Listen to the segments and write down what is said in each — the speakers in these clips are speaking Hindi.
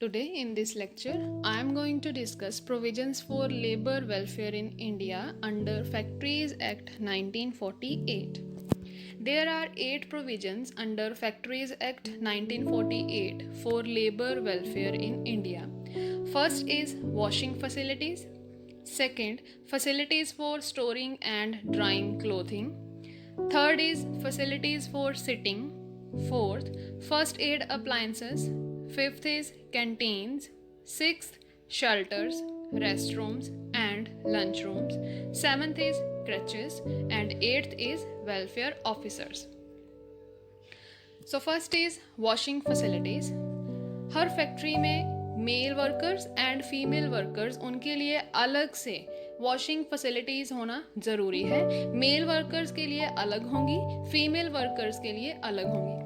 Today in this lecture, I am going to discuss provisions for labor welfare in India under Factories Act 1948. There are 8 provisions under Factories Act 1948 for labor welfare in India. First is washing facilities. Second, facilities for storing and drying clothing. Third is facilities for sitting. Fourth, first aid appliances. Fifth is canteens. Sixth, shelters, restrooms, and lunchrooms. Seventh is crutches. And eighth is welfare officers. So first is washing facilities. हर फैक्ट्री में male workers and female workers उनके लिए अलग से वॉशिंग फैसिलिटीज़ होना ज़रूरी है. मेल वर्कर्स के लिए अलग होंगी, फीमेल वर्कर्स के लिए अलग होंगी.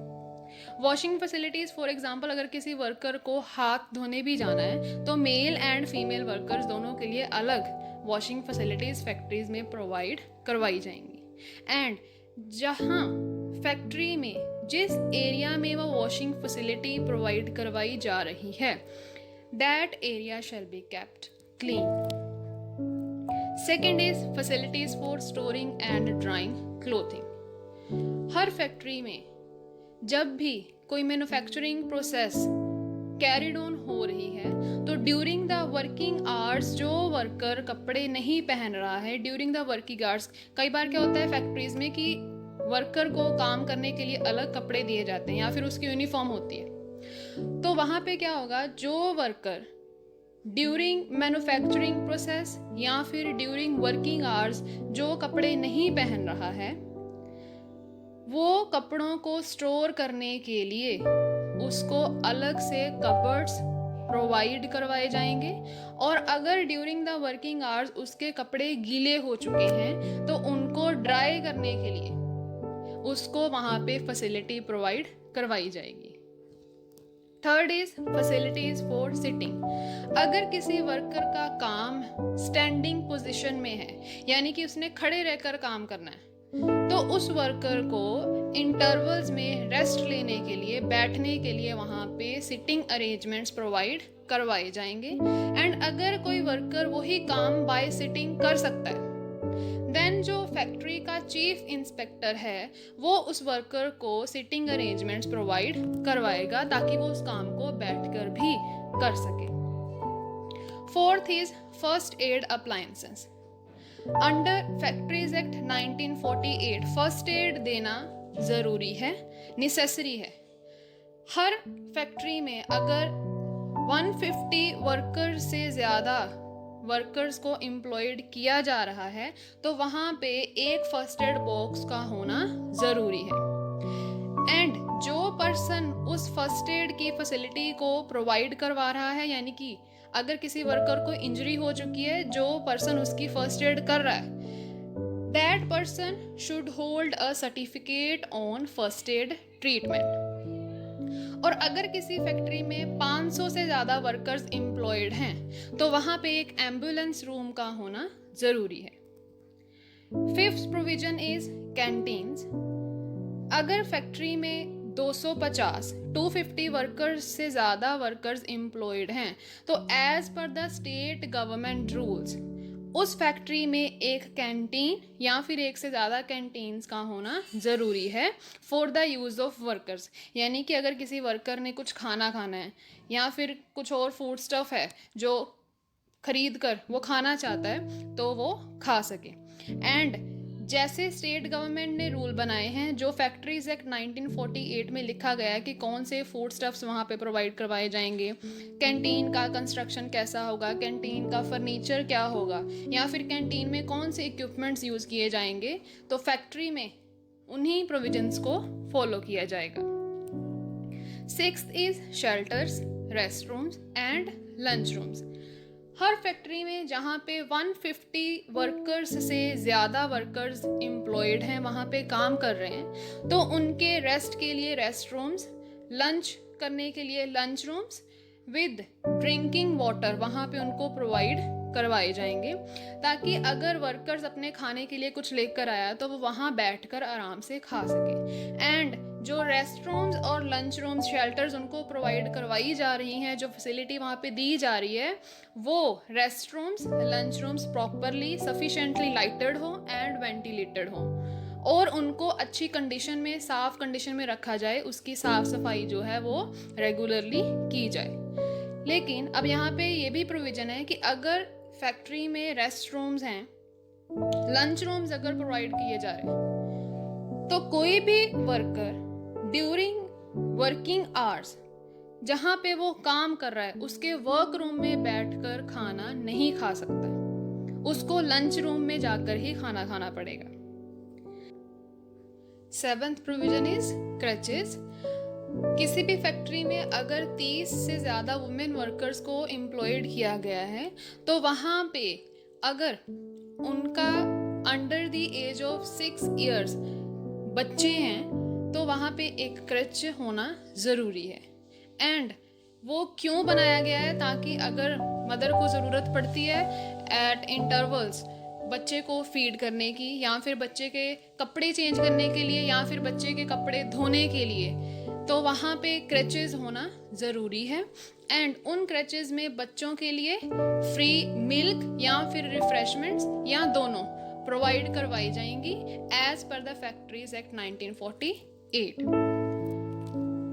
वॉशिंग फैसिलिटीज़ फॉर एग्जांपल अगर किसी वर्कर को हाथ धोने भी जाना है तो मेल एंड फीमेल वर्कर्स दोनों के लिए अलग वॉशिंग फैसिलिटीज़ फैक्ट्रीज में प्रोवाइड करवाई जाएंगी. एंड जहाँ फैक्ट्री में जिस एरिया में वो वॉशिंग फैसिलिटी प्रोवाइड करवाई जा रही है that area shall be kept clean. Second is facilities for storing and drawing clothing. Her factory में जब भी कोई मैन्युफैक्चरिंग प्रोसेस कैरिड ऑन हो रही है तो ड्यूरिंग द वर्किंग आवर्स जो वर्कर कपड़े नहीं पहन रहा है ड्यूरिंग द वर्किंग आवर्स, कई बार क्या होता है फैक्ट्रीज में कि वर्कर को काम करने के लिए अलग कपड़े दिए जाते हैं या फिर उसकी यूनिफॉर्म होती है. तो वहाँ पे क्या होगा, जो वर्कर ड्यूरिंग मैन्युफैक्चरिंग प्रोसेस या फिर ड्यूरिंग वर्किंग आवर्स जो कपड़े नहीं पहन रहा है वो कपड़ों को स्टोर करने के लिए उसको अलग से कबर्ड्स प्रोवाइड करवाए जाएंगे. और अगर ड्यूरिंग द वर्किंग आवर्स उसके कपड़े गीले हो चुके हैं तो उनको ड्राई करने के लिए उसको वहाँ पे फैसिलिटी प्रोवाइड करवाई जाएगी. Third is facilities for sitting. अगर किसी वर्कर का काम स्टैंडिंग पोजीशन में है यानी कि उसने खड़े रहकर काम करना है तो उस वर्कर को इंटरवल्स में रेस्ट लेने के लिए बैठने के लिए वहाँ पे सिटिंग अरेंजमेंट्स प्रोवाइड करवाए जाएंगे. एंड अगर कोई वर्कर वही काम बाय सिटिंग कर सकता है देन जो फैक्ट्री का चीफ इंस्पेक्टर है वो उस वर्कर को सिटिंग अरेंजमेंट्स प्रोवाइड करवाएगा ताकि वो उस काम को बैठकर भी कर सके. Fourth is first aid appliances. Under factories act 1948 first aid देना ज़रूरी है, नेसेसरी है. हर फैक्ट्री में अगर 150 वर्कर्स से ज़्यादा वर्कर्स को एम्प्लॉयड किया जा रहा है तो वहाँ पे एक फर्स्ट एड बॉक्स का होना ज़रूरी है. एंड जो पर्सन उस फर्स्ट एड की फैसिलिटी को प्रोवाइड करवा रहा है यानी कि अगर किसी वर्कर को इंजरी हो चुकी है जो पर्सन उसकी फर्स्ट एड कर रहा है that person should hold a certificate on first aid treatment. और अगर किसी फैक्ट्री में 500 से ज़्यादा वर्कर्स एम्प्लॉयड हैं तो वहाँ पे एक एम्बुलेंस रूम का होना ज़रूरी है. Fifth provision is canteens. अगर फैक्ट्री में 250 वर्कर्स से ज़्यादा वर्कर्स एम्प्लॉयड हैं तो as per the state government rules उस फैक्ट्री में एक कैंटीन या फिर एक से ज़्यादा कैंटीन्स का होना ज़रूरी है for the use of workers. यानी कि अगर किसी वर्कर ने कुछ खाना खाना है या फिर कुछ और फूड स्टफ है जो खरीद कर वो खाना चाहता है तो वो खा सके. एंड जैसे स्टेट गवर्नमेंट ने रूल बनाए हैं जो फैक्ट्रीज एक्ट 1948 में लिखा गया है कि कौन से फूड स्टफ्स वहाँ पे प्रोवाइड करवाए जाएंगे, कैंटीन का कंस्ट्रक्शन कैसा होगा, कैंटीन का फर्नीचर क्या होगा या फिर कैंटीन में कौन से इक्विपमेंट्स यूज़ किए जाएंगे तो फैक्ट्री में उन्हीं प्रोविजंस को फॉलो किया जाएगा. Sixth is shelters, rest rooms and lunch rooms. Her factory में जहाँ पे 150 वर्कर्स से ज़्यादा वर्कर्स एम्प्लॉयड हैं वहाँ पे काम कर रहे हैं तो उनके रेस्ट के लिए रेस्ट रूम्स, लंच करने के लिए lunch rooms with drinking water वहाँ पे उनको प्रोवाइड करवाए जाएंगे ताकि अगर वर्कर्स अपने खाने के लिए कुछ लेकर आया तो वो वहाँ बैठकर आराम से खा सके. एंड जो रेस्टरूम्स और लंच रूम्स शेल्टर्स उनको प्रोवाइड करवाई जा रही हैं, जो फैसिलिटी वहाँ पे दी जा रही है, वो restrooms lunch rooms properly sufficiently lighted हो एंड वेंटिलेटेड हो और उनको अच्छी कंडीशन में, साफ कंडीशन में रखा जाए, उसकी साफ सफाई जो है वो रेगुलरली की जाए। लेकिन अब यहाँ पे ये भी प्रोविज़न है कि अगर फैक्ट्री में रेस्ट रूम्स हैं, लंच रूम्स अगर प्रोवाइड किए जा रहे हैं, तो कोई भी वर्कर ड्यूरिंग वर्किंग आवर्स जहाँ पे वो काम कर रहा है उसके वर्क रूम में बैठकर खाना नहीं खा सकता, उसको लंच रूम में जाकर ही खाना खाना पड़ेगा। 7th provision is crutches. किसी भी फैक्ट्री में अगर 30 से ज़्यादा वुमेन वर्कर्स को एम्प्लॉयड किया गया है तो वहाँ पे अगर उनका under the age of 6 years बच्चे हैं तो वहाँ पे एक क्रच होना ज़रूरी है। एंड वो क्यों बनाया गया है, ताकि अगर मदर को ज़रूरत पड़ती है एट इंटरवल्स बच्चे को फीड करने की, या फिर बच्चे के कपड़े चेंज करने के लिए, या फिर बच्चे के कपड़े धोने के लिए, तो वहाँ पे क्रचेस होना ज़रूरी है। एंड उन क्रचेस में बच्चों के लिए फ्री मिल्क या फिर रिफ्रेशमेंट्स या दोनों प्रोवाइड करवाई जाएंगी as per the factories act 1948।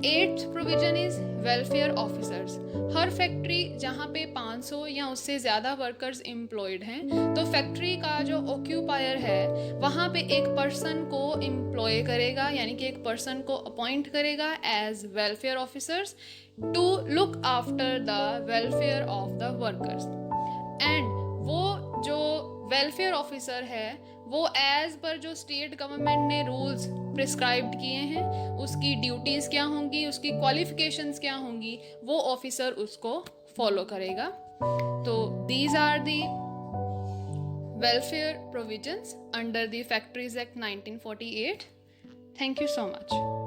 8th provision is welfare officers. हर फैक्ट्री जहाँ पे 500 या उससे ज़्यादा वर्कर्स एम्प्लॉयड हैं, तो फैक्ट्री का जो ऑक्यूपायर है वहाँ पे एक पर्सन को एम्प्लॉय करेगा, यानी कि एक पर्सन को अपॉइंट करेगा as welfare officers to look after the welfare of the workers. And वो जो वेलफेयर ऑफिसर है वो एज पर जो स्टेट गवर्नमेंट ने रूल्स प्रिस्क्राइब्ड किए हैं, उसकी ड्यूटीज़ क्या होंगी, उसकी क्वालिफिकेशंस क्या होंगी, वो ऑफिसर उसको फॉलो करेगा। तो these are the welfare provisions under the factories act 1948। Thank you so much.